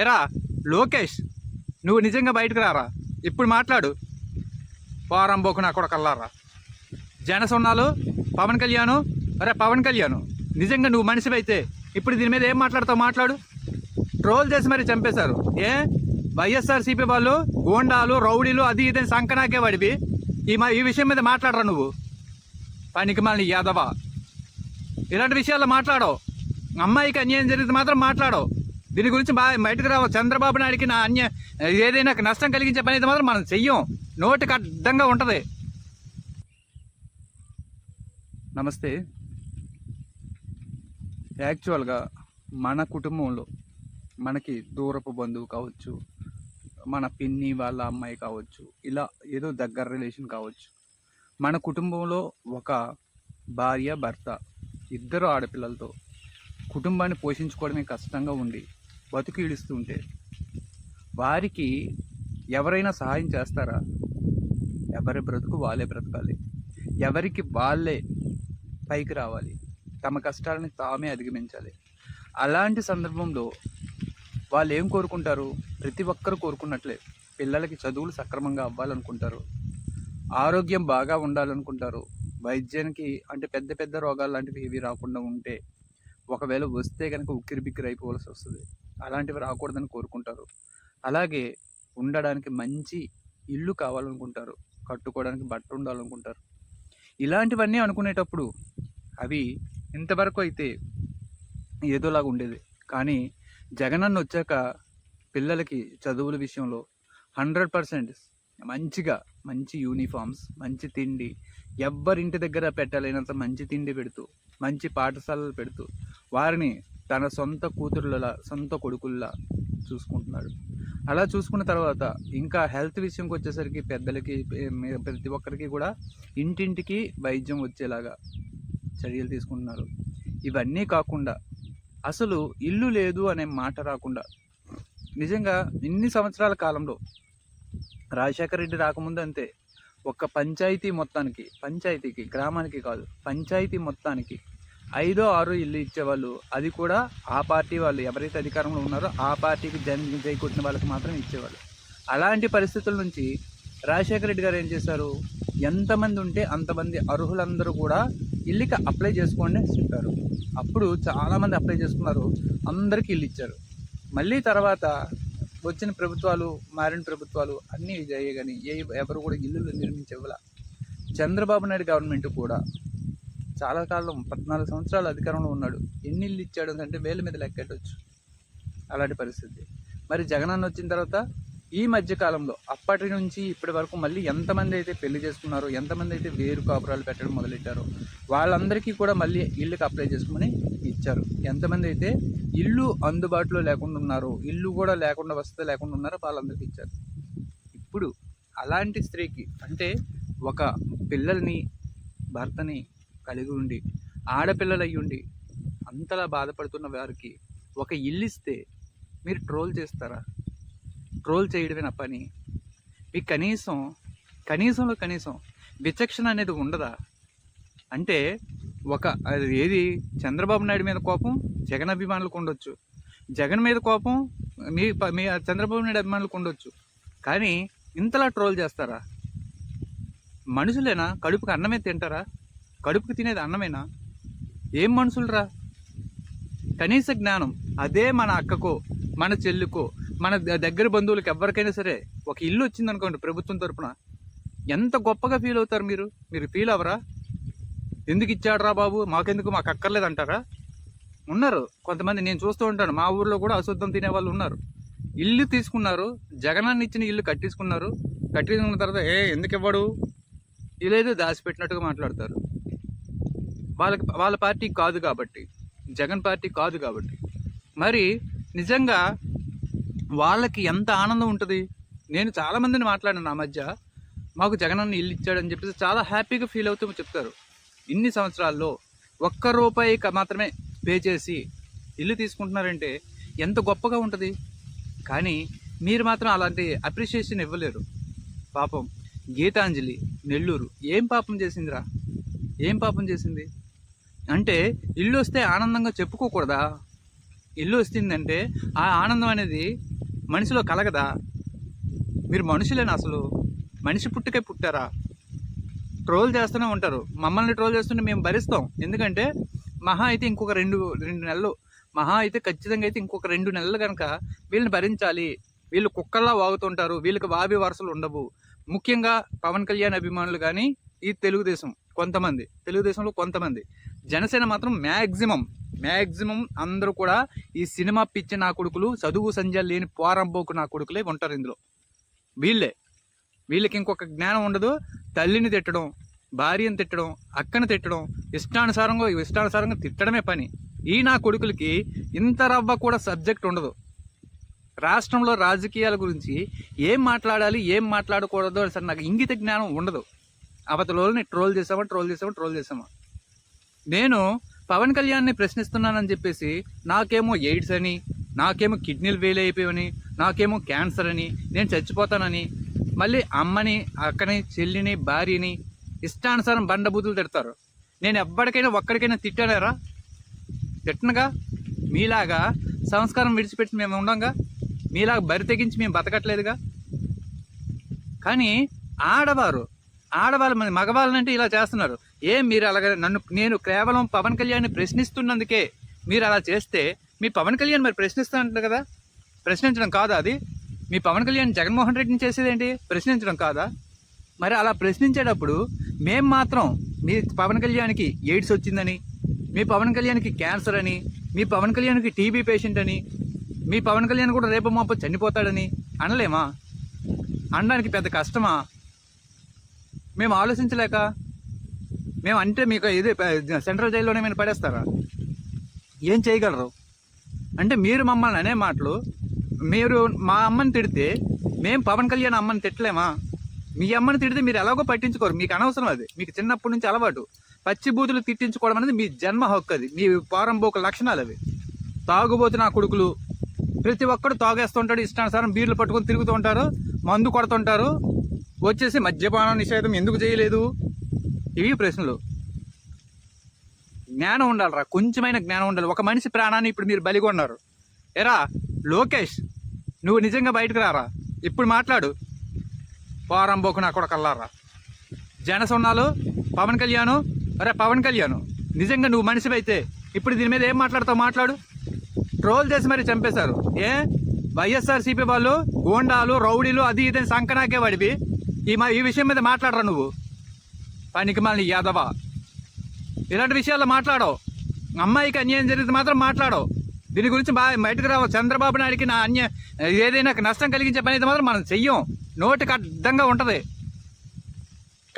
ఎరా లోకేష్, నువ్వు నిజంగా బయటకు రారా, ఇప్పుడు మాట్లాడు. పోరంబోకు నా కొడకల్లారా, జనసున్నాలు పవన్ కళ్యాణ్. అరే పవన్ కళ్యాణ్, నిజంగా నువ్వు మనిషివి అయితే ఇప్పుడు దీని మీద ఏం మాట్లాడతావు మాట్లాడు. ట్రోల్ చేసి మరి చంపేశారు. వైఎస్ఆర్సీపీ వాళ్ళు గోండాలు రౌడీలు అది ఇదని సంకనాకే వాడివి. ఈ విషయం మీద మాట్లాడరా నువ్వు. పనికి మళ్ళీ యాదవా, ఇలాంటి విషయాల్లో మాట్లాడవు. అమ్మాయికి అన్యాయం జరిగితే మాత్రం మాట్లాడవు. దీని గురించి బయటకు రావు. చంద్రబాబు నాయుడికి నా ఏదైనా నష్టం కలిగించే పని అయితే మాత్రం మనం చెయ్యం. నోటికి అడ్డంగా ఉంటుంది. నమస్తే. యాక్చువల్గా మన కుటుంబంలో మనకి దూరపు బంధువు కావచ్చు, మన పిన్ని వాళ్ళ అమ్మాయి కావచ్చు, ఇలా ఏదో దగ్గర రిలేషన్ కావచ్చు, మన కుటుంబంలో ఒక భార్య భర్త ఇద్దరు ఆడపిల్లలతో కుటుంబాన్ని పోషించుకోవడమే కష్టంగా ఉండి బతుకు ఈడుస్తుంటే వారికి ఎవరైనా సహాయం చేస్తారా? ఎవరి బ్రతుకు వాళ్ళే బ్రతకాలి, ఎవరికి వాళ్ళే పైకి రావాలి, తమ కష్టాలని తామే అధిగమించాలి. అలాంటి సందర్భంలో వాళ్ళు ఏం కోరుకుంటారు? ప్రతి ఒక్కరు కోరుకున్నట్లే పిల్లలకి చదువులు సక్రమంగా అవ్వాలనుకుంటారు, ఆరోగ్యం బాగా ఉండాలనుకుంటారు, వైద్యానికి అంటే పెద్ద పెద్ద రోగాలు లాంటివి ఏవి రాకుండా ఉంటే, ఒకవేళ వస్తే కనుక ఉక్కిరి బిక్కిరి అయిపోవాల్సి వస్తుంది, అలాంటివి రాకూడదని కోరుకుంటారు. అలాగే ఉండడానికి మంచి ఇల్లు కావాలనుకుంటారు, కట్టుకోవడానికి బట్ట ఉండాలనుకుంటారు. ఇలాంటివన్నీ అనుకునేటప్పుడు అవి ఇంతవరకు అయితే ఏదోలాగా ఉండేది. కానీ జగనన్న వచ్చాక పిల్లలకి చదువుల విషయంలో 100% మంచిగా మంచి యూనిఫామ్స్, మంచి తిండి, ఎవ్వరింటి దగ్గర పెట్టలేనంత మంచి తిండి పెడుతూ, మంచి పాఠశాలలు పెడుతూ వారిని తన సొంత కూతురులా సొంత కొడుకుల్లా చూసుకుంటున్నాడు. అలా చూసుకున్న తర్వాత ఇంకా హెల్త్ విషయంకి వచ్చేసరికి పెద్దలకి ప్రతి ఒక్కరికి కూడా ఇంటింటికి వైద్యం వచ్చేలాగా చర్యలు తీసుకుంటున్నారు. ఇవన్నీ కాకుండా అసలు ఇల్లు లేదు అనే మాట రాకుండా, నిజంగా ఇన్ని సంవత్సరాల కాలంలో రాజశేఖర రెడ్డి రాకముందు అంతే, ఒక పంచాయతీకి గ్రామానికి కాదు, పంచాయతీ మొత్తానికి 5 or 6 ఇల్లు ఇచ్చేవాళ్ళు. అది కూడా ఆ పార్టీ వాళ్ళు ఎవరైతే అధికారంలో ఉన్నారో ఆ పార్టీకి జై కొట్టిన వాళ్ళకి మాత్రం ఇచ్చేవాళ్ళు. అలాంటి పరిస్థితుల నుంచి రాజశేఖర రెడ్డి గారు ఏం చేశారు? ఎంతమంది ఉంటే అంతమంది అర్హులందరూ కూడా ఇల్లుకి అప్లై చేసుకోండి అని చెప్పారు. అప్పుడు చాలామంది అప్లై చేసుకున్నారు, అందరికీ ఇల్లు ఇచ్చారు. మళ్ళీ తర్వాత వచ్చిన ప్రభుత్వాలు, మారిన ప్రభుత్వాలు అన్నీ ఇదయ్యాయి, కానీ ఎవరు కూడా ఇల్లు నిర్మించే ఇవ్వాల. చంద్రబాబు నాయుడు గవర్నమెంట్ కూడా చాలా కాలం 14 సంవత్సరాలు అధికారంలో ఉన్నాడు. ఎన్ని ఇల్లు ఇచ్చాడు అంటే వేల మీద లెక్కెట్టవచ్చు. అలాంటి పరిస్థితి. మరి జగనన్న వచ్చిన తర్వాత ఈ మధ్యకాలంలో అప్పటి నుంచి ఇప్పటి వరకు మళ్ళీ ఎంతమంది అయితే పెళ్లి చేసుకున్నారో, ఎంతమంది అయితే వేరు కాపురాలు పెట్టడం మొదలెట్టారో వాళ్ళందరికీ కూడా మళ్ళీ ఇల్లుకి అప్లై చేసుకోమని ఇచ్చారు. ఎంతమంది అయితే ఇల్లు అందుబాటులో లేకుండా ఉన్నారో, ఇల్లు కూడా లేకుండా వసతి లేకుండా ఉన్నారో వాళ్ళందరికీ ఇచ్చారు. ఇప్పుడు అలాంటి స్త్రీకి అంటే ఒక పిల్లల్ని భర్తని కలిగి ఉండి ఆడపిల్లలు అయ్యి ఉండి అంతలా బాధపడుతున్న వారికి ఒక ఇల్లు ఇస్తే మీరు ట్రోల్ చేస్తారా? ట్రోల్ చేయడమే నా పని. మీకు కనీసం విచక్షణ అనేది ఉండదా? అంటే ఏది చంద్రబాబు నాయుడు మీద కోపం జగన్ అభిమానులకు ఉండొచ్చు, జగన్ మీద కోపం మీ చంద్రబాబు నాయుడు అభిమానులకు ఉండొచ్చు, కానీ ఇంతలా ట్రోల్ చేస్తారా? మనుషులేనా? కడుపుకి అన్నమే తింటారా? కడుపుకి తినేది అన్నమేనా? ఏం మనుషులరా? కనీస జ్ఞానం అదే మన అక్కకో, మన చెల్లికో, మన దగ్గర బంధువులకు ఎవరికైనా సరే ఒక ఇల్లు వచ్చిందనుకోండి ప్రభుత్వం తరపున, ఎంత గొప్పగా ఫీల్ అవుతారు మీరు ఫీల్ అవ్వరా? ఎందుకు ఇచ్చాడరా బాబు, మాకెందుకు, మాకు అక్కర్లేదు అంటారా? ఉన్నారు కొంతమంది, నేను చూస్తూ ఉంటాను, మా ఊర్లో కూడా అశుద్ధం తినేవాళ్ళు ఉన్నారు. ఇల్లు తీసుకున్నారు, జగనన్న ఇచ్చిన ఇల్లు కట్టించుకున్న తర్వాత ఎందుకు ఇవ్వడు, ఇదేదో దాచిపెట్టినట్టుగా మాట్లాడతారు. వాళ్ళ పార్టీ కాదు కాబట్టి, జగన్ పార్టీ కాదు కాబట్టి. మరి నిజంగా వాళ్ళకి ఎంత ఆనందం ఉంటుంది? నేను చాలామందిని మాట్లాడాను ఆ మధ్య, మాకు జగనన్న ఇల్లు ఇచ్చాడని చెప్పేసి చాలా హ్యాపీగా ఫీల్ అవుతూ చెప్తారు. ఇన్ని సంవత్సరాల్లో ₹1 మాత్రమే పే చేసి ఇల్లు తీసుకుంటున్నారంటే ఎంత గొప్పగా ఉంటుంది. కానీ మీరు మాత్రం అలాంటి అప్రిషియేషన్ ఇవ్వలేరు. పాపం గీతాంజలి నెల్లూరు ఏం పాపం చేసిందిరా? ఏం పాపం చేసింది? అంటే ఇల్లు వస్తే ఆనందంగా చెప్పుకోకూడదా? ఇల్లు వస్తుందంటే ఆ ఆనందం అనేది మనిషిలో కలగదా? మీరు మనుషులేనా? అసలు మనిషి పుట్టుకే పుట్టారా? ట్రోల్ చేస్తూనే ఉంటారు. మమ్మల్ని ట్రోల్ చేస్తుంటే మేము భరిస్తాం. ఎందుకంటే మహా అయితే ఇంకొక రెండు నెలలు, మహా అయితే ఖచ్చితంగా అయితే ఇంకొక 2 నెలలు కనుక వీళ్ళని భరించాలి. వీళ్ళు కుక్కల్లా వాగుతుంటారు, వీళ్ళకి వావి వరుసలు ఉండవు. ముఖ్యంగా పవన్ కళ్యాణ్ అభిమానులు కానీ, ఈ తెలుగుదేశంలో కొంతమంది, జనసేన మాత్రం మ్యాక్సిమం అందరూ కూడా ఈ సినిమా పిచ్చి నా కొడుకులు, చదువు సంధ్య లేని పోరంబోకు నా కొడుకులే ఉంటారు ఇందులో. వీళ్ళకి ఇంకొక జ్ఞానం ఉండదు. తల్లిని తిట్టడం, భార్యను తిట్టడం, అక్కను తిట్టడం, ఇష్టానుసారంగా తిట్టడమే పని. ఈ నా కొడుకులకి ఇంత రవ్వ కూడా సబ్జెక్ట్ ఉండదు. రాష్ట్రంలో రాజకీయాల గురించి ఏం మాట్లాడాలి, ఏం మాట్లాడకూడదు అసలు నాకు ఇంగిత జ్ఞానం ఉండదు. అవతలని ట్రోల్ చేసామా. నేను పవన్ కళ్యాణ్ని ప్రశ్నిస్తున్నానని చెప్పేసి నాకేమో ఎయిడ్స్ అని, నాకేమో కిడ్నీలు ఫెయిల్ అయిపోయావని, నాకేమో క్యాన్సర్ అని, నేను చచ్చిపోతానని, మళ్ళీ అమ్మని, అక్కని, చెల్లిని, భార్యని ఇష్టానుసారం బండబూతులు తిడతారు. నేను ఒక్కడికైనా తిట్టానారా? తిట్టనుగా. మీలాగా సంస్కారం విడిచిపెట్టి మేము ఉండంగా, మీలాగా బరి తెగించి మేము బతకట్లేదుగా. కానీ ఆడవాళ్ళు మన మగవాళ్ళనంటే ఇలా చేస్తున్నారు. మీరు అలాగే నేను కేవలం పవన్ కళ్యాణ్ని ప్రశ్నిస్తున్నందుకే మీరు అలా చేస్తే, మీ పవన్ కళ్యాణ్ మరి ప్రశ్నిస్తానంటారు కదా, ప్రశ్నించడం కాదా అది? మీ పవన్ కళ్యాణ్ జగన్మోహన్ రెడ్డిని చేసేదేంటి? ప్రశ్నించడం కాదా? మరి అలా ప్రశ్నించేటప్పుడు మేము మాత్రం మీ పవన్ కళ్యాణ్కి ఎయిడ్స్ వచ్చిందని, మీ పవన్ కళ్యాణ్కి క్యాన్సర్ అని, మీ పవన్ కళ్యాణ్కి టీబీ పేషెంట్ అని, మీ పవన్ కళ్యాణ్ కూడా రేపు మాపో చనిపోతాడని అనలేమా? అనడానికి పెద్ద కష్టమా? మేము ఆలోచించలేక మేము అంటే మీకు ఇది సెంట్రల్ జైల్లోనే మేము పడేస్తారా? ఏం చేయగలరు? అంటే మీరు మమ్మల్ని అనే మాటలు, మీరు మా అమ్మని తిడితే మేము పవన్ కళ్యాణ్ అమ్మని తిట్టలేమా? మీ అమ్మని తిడితే మీరు ఎలాగో పట్టించుకోరు, మీకు అనవసరం అది. మీకు చిన్నప్పటి నుంచి అలవాటు. పచ్చి బూతులు తిట్టించుకోవడం అనేది మీ జన్మ హక్కు, అది మీ పోరంబోకు లక్షణాలు అవి. తాగుబోతు నా కొడుకులు ప్రతి ఒక్కడు తాగేస్తుంటాడు, ఇష్టానుసారం బీర్లు పట్టుకొని తిరుగుతూ ఉంటారు, మందు కొడుతుంటారు. వచ్చేసి మద్యపాన నిషేధం ఎందుకు చేయలేదు? ఇవి ప్రశ్నలు. జ్ఞానం ఉండాలిరా, కొంచెమైన జ్ఞానం ఉండాలి. ఒక మనిషి ప్రాణాన్ని ఇప్పుడు మీరు బలిగొన్నారు. ఎరా లోకేష్, నువ్వు నిజంగా బయటకు రారా, ఇప్పుడు మాట్లాడు. పోరంబోకు నా కొడకల్లారా. జనసున్నాలు పవన్ కళ్యాణ్, పవన్ కళ్యాణ్ నిజంగా నువ్వు మనిషి అయితే ఇప్పుడు దీని మీద ఏం మాట్లాడతావు? మాట్లాడు. ట్రోల్ చేసి మరి చంపేశారు. వైఎస్ఆర్సీపీ వాళ్ళు గోండాలు, రౌడీలు, అది ఇదని సంకనాకే వాడివి. ఈ విషయం మీద మాట్లాడరా నువ్వు? పనికి మళ్ళీ యాదవా, ఇలాంటి విషయాల్లో మాట్లాడవు. అమ్మాయికి అన్యాయం జరిగితే మాత్రం మాట్లాడవు. దీని గురించి బయటకు రావు. చంద్రబాబు నాయుడికి ఏదైనా నష్టం కలిగించే పని అయితే మాత్రం మనం చెయ్యం. నోటికి అడ్డంగా ఉంటుంది.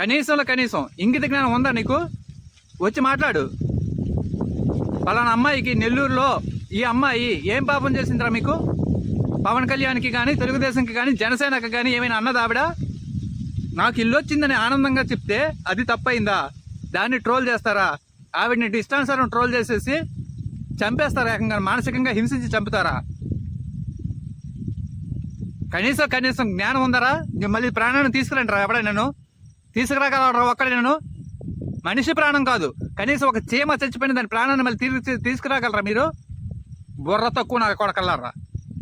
కనీసం ఇంగిత జ్ఞానం ఉందా నీకు? వచ్చి మాట్లాడు. పలానా అమ్మాయికి నెల్లూరులో ఈ అమ్మాయి ఏం పాపం చేసిందిరా మీకు? పవన్ కళ్యాణ్కి కానీ, తెలుగుదేశంకి కానీ, జనసేనకి కానీ ఏమైనా అన్నది ఆవిడ? నాకు ఇల్లు వచ్చిందని ఆనందంగా చెప్తే అది తప్పైందా? దాన్ని ట్రోల్ చేస్తారా? ఆవిడని ఇష్టానుసారం ట్రోల్ చేసేసి చంపేస్తారా? ఏకంగా మానసికంగా హింసించి చంపుతారా? కనీసం జ్ఞానం ఉందరా? మళ్ళీ ప్రాణాన్ని తీసుకురండి రా. ఎవడైనాను తీసుకురాగలరా? ఒక్కడైనాను మనిషి ప్రాణం కాదు, కనీసం ఒక చీమ చచ్చిపోయిన దాని ప్రాణాన్ని మళ్ళీ తీసుకురాగలరా మీరు? బుర్ర తక్కువ నా కొడకల్లారా.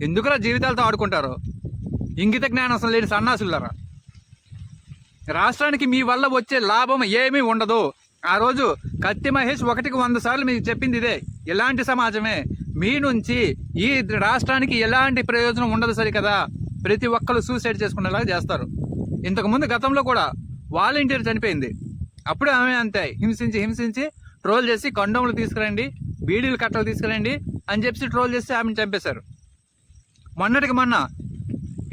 ఎందుకురా జీవితాలతో ఆడుకుంటారు? ఇంగిత జ్ఞానం అసలు లేని సన్నాసులారా. రాష్ట్రానికి మీ వల్ల వచ్చే లాభం ఏమీ ఉండదు. ఆ రోజు కత్తి మహేష్ 1కి 100 సార్లు మీకు చెప్పింది ఇదే. ఇలాంటి సమాజమే మీ నుంచి ఈ రాష్ట్రానికి ఎలాంటి ప్రయోజనం ఉండదు సరికదా. ప్రతి ఒక్కరు సూసైడ్ చేసుకునేలాగా చేస్తారు. ఇంతకుముందు గతంలో కూడా వాలంటీర్ చనిపోయింది, అప్పుడు ఆమె అంతే హింసించి ట్రోల్ చేసి కండోములు తీసుకురండి, బీడీలు కట్టలు తీసుకురండి అని చెప్పి ట్రోల్ చేసి ఆమెను చంపేశారు. మొన్నటికి మొన్న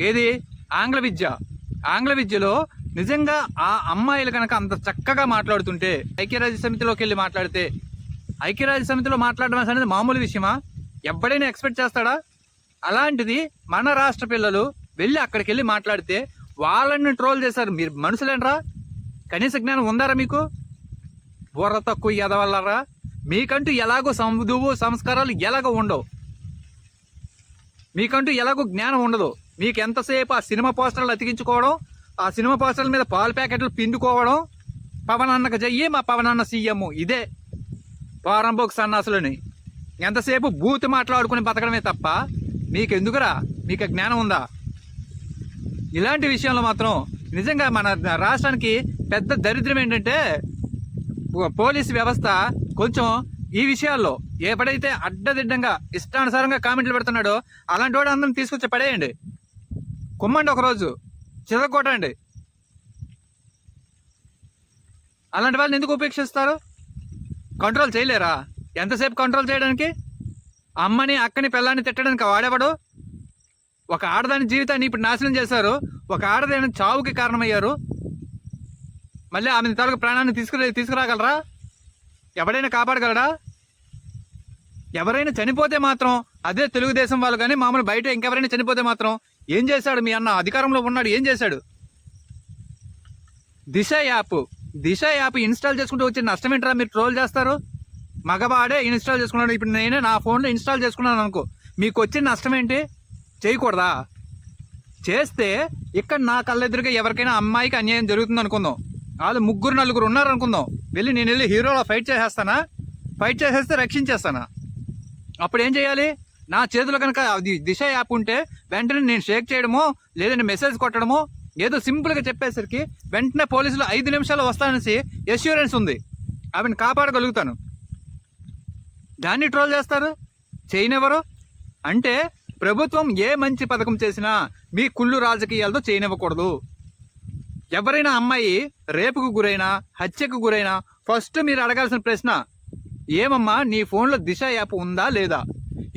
ఏది ఆంగ్ల విద్యలో నిజంగా ఆ అమ్మాయిలు కనుక అంత చక్కగా మాట్లాడుతుంటే, ఐక్యరాజ్య సమితిలోకి వెళ్ళి మాట్లాడితే, ఐక్యరాజ్య సమితిలో మాట్లాడడం అనేది మామూలు విషయమా? ఎవడైనా ఎక్స్పెక్ట్ చేస్తాడా? అలాంటిది మన రాష్ట్ర పిల్లలు వెళ్ళి అక్కడికి వెళ్ళి మాట్లాడితే వాళ్ళని ట్రోల్ చేశారు. మీరు మనుషులేనరా? కనీస జ్ఞానం ఉందారా మీకు? బుర్ర తక్కువ ఎదవల్లరా. మీకంటూ ఎలాగో సందువు సంస్కారాలు ఎలాగో ఉండవు. మీకంటూ ఎలాగో జ్ఞానం ఉండదు. మీకు ఎంతసేపు ఆ సినిమా పోస్టర్లు అతికించుకోవడం, ఆ సినిమా పోస్టర్ల మీద పాల ప్యాకెట్లు పిండుకోవడం, పవన్ అన్నకు చెయ్యి మా పవన్ అన్న సీఎం, ఇదే పోరంబోకు సన్నాసులని. ఎంతసేపు బూత్ మాట్లాడుకుని బతకడమే తప్ప మీకెందుకురా? మీకు జ్ఞానం ఉందా? ఇలాంటి విషయంలో మాత్రం నిజంగా మన రాష్ట్రానికి పెద్ద దరిద్రం ఏంటంటే పోలీసు వ్యవస్థ కొంచెం ఈ విషయాల్లో ఎప్పుడైతే అడ్డదిడ్డంగా ఇష్టానుసారంగా కామెంట్లు పెడుతున్నాడో అలాంటి వాడు అందరం తీసుకొచ్చి పడేయండి, కుమ్మండి, ఒకరోజు చితకొట్టండి. అలాంటి వాళ్ళని ఎందుకు ఉపేక్షిస్తారు? కంట్రోల్ చేయలేరా? ఎంతసేపు కంట్రోల్ చేయడానికి? అమ్మని అక్కని పిల్లాన్ని తిట్టడానికి వాడేవాడు. ఒక ఆడదాని జీవితాన్ని ఇప్పుడు నాశనం చేశారు, ఒక ఆడదాని చావుకి కారణమయ్యారు. మళ్ళీ ఆమె తాలూకు ప్రాణాన్ని తీసుకురాగలరా? ఎవడైనా కాపాడగలరా? ఎవరైనా చనిపోతే మాత్రం, అదే తెలుగుదేశం వాళ్ళు కానీ మామూలు బయట ఇంకెవరైనా చనిపోతే మాత్రం ఏం చేశాడు మీ అన్న? అధికారంలో ఉన్నాడు, ఏం చేశాడు? దిశ యాప్ ఇన్స్టాల్ చేసుకుంటూ వచ్చే నష్టం ఏంటరా? మీరు ట్రోల్ చేస్తారు. మగవాడే ఇన్స్టాల్ చేసుకున్నాడు, ఇప్పుడు నేనే నా ఫోన్లో ఇన్స్టాల్ చేసుకున్నాను అనుకో, మీకు వచ్చిన నష్టం ఏంటి? చేయకూడదా? చేస్తే ఇక్కడ నా కళ్ళెదురుగా ఎవరికైనా అమ్మాయికి అన్యాయం జరుగుతుంది అనుకుందాం, వాళ్ళు 3-4 ఉన్నారు అనుకుందాం, నేను వెళ్ళి హీరోలో ఫైట్ చేసేస్తానా? ఫైట్ చేసేస్తే రక్షించేస్తానా? అప్పుడు ఏం చేయాలి? నా చేతిలో కనుక అది దిశ యాప్ ఉంటే వెంటనే నేను షేక్ చేయడమో లేదంటే మెసేజ్ కొట్టడమో ఏదో సింపుల్గా చెప్పేసరికి వెంటనే పోలీసులు 5 నిమిషాలు వస్తానని ఎష్యూరెన్స్ ఉంది, ఆమెను కాపాడగలుగుతాను. దాన్ని ట్రోల్ చేస్తారు, చేయనివ్వరు. అంటే ప్రభుత్వం ఏ మంచి పథకం చేసినా మీ కుళ్ళు రాజకీయాలతో చేయనివ్వకూడదు. ఎవరైనా అమ్మాయి రేపుకు గురైనా హత్యకు గురైనా ఫస్ట్ మీరు అడగాల్సిన ప్రశ్న, ఏమమ్మా నీ ఫోన్లో దిశ యాప్ ఉందా లేదా?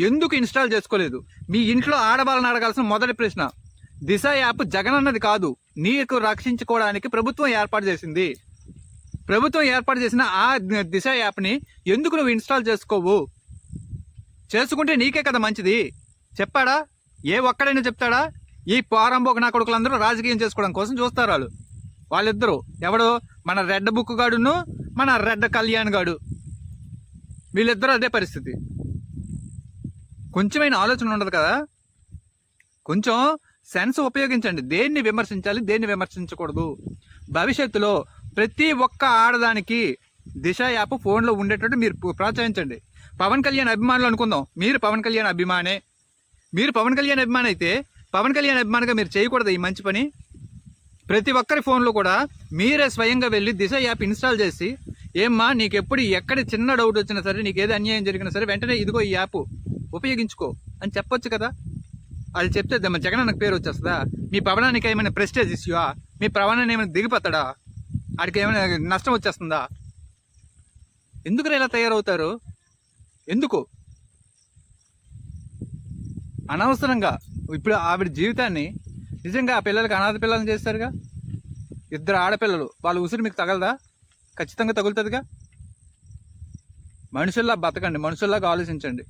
ఎందుకు ఇన్స్టాల్ చేసుకోలేదు? మీ ఇంట్లో ఆడవాళ్ళని అడగాల్సిన మొదటి ప్రశ్న. దిశ యాప్ జగన్ అన్నది కాదు, నీకు రక్షించుకోవడానికి ప్రభుత్వం ఏర్పాటు చేసింది. ప్రభుత్వం ఏర్పాటు చేసిన ఆ దిశ యాప్ని ఎందుకు నువ్వు ఇన్స్టాల్ చేసుకోవు? చేసుకుంటే నీకే కదా మంచిది. చెప్పాడా? ఏ ఒక్కడైనా చెప్తాడా? ఈ పారంబోక నా కొడుకులందరూ రాజకీయం చేసుకోవడం కోసం చూస్తారు. వాళ్ళిద్దరూ ఎవడు? మన రెడ్ బుక్ గాడును మన రెడ్ కళ్యాణ్ గాడు, వీళ్ళిద్దరూ అదే పరిస్థితి. కొంచెమైనా ఆలోచన ఉండదు కదా? కొంచెం సెన్స్ ఉపయోగించండి. దేన్ని విమర్శించాలి, దేన్ని విమర్శించకూడదు. భవిష్యత్తులో ప్రతి ఒక్క ఆడదానికి దిశ యాప్ ఫోన్లో ఉండేటట్టు మీరు ప్రోత్సహించండి. పవన్ కళ్యాణ్ అభిమానులు అనుకుందాం, మీరు పవన్ కళ్యాణ్ అభిమానే. మీరు పవన్ కళ్యాణ్ అభిమాని అయితే పవన్ కళ్యాణ్ అభిమానిగా మీరు చేయకూడదు ఈ మంచి పని. ప్రతి ఒక్కరి ఫోన్లో కూడా మీరే స్వయంగా వెళ్ళి దిశ యాప్ ఇన్స్టాల్ చేసి, ఏమ్మా నీకు ఎప్పుడు ఎక్కడ చిన్న డౌట్ వచ్చినా సరే, నీకు ఏదో అన్యాయం జరిగినా సరే వెంటనే ఇదిగో ఈ యాప్ ఉపయోగించుకో అని చెప్పొచ్చు కదా. అది చెప్తే జగన్ అన్నకు పేరు వచ్చేస్తుందా? మీ పవనానికి ఏమైనా ప్రెస్టేజ్ ఇష్యూవా? మీ పవనాన్ని ఏమైనా దిగిపోతాడా? ఆడికి ఏమైనా నష్టం వచ్చేస్తుందా? ఎందుకు ఇలా తయారవుతారు? ఎందుకు? అనవసరంగా ఇప్పుడు ఆవిడ జీవితాన్ని నిజంగా ఆ పిల్లలకి అనాథ పిల్లల్ని చేస్తారుగా. 2 ఆడపిల్లలు, వాళ్ళ ఉసురు మీకు తగలదా? ఖచ్చితంగా తగులుతుందిగా. మనుషుల్లా బతకండి, మనుషుల్లాగా ఆలోచించండి.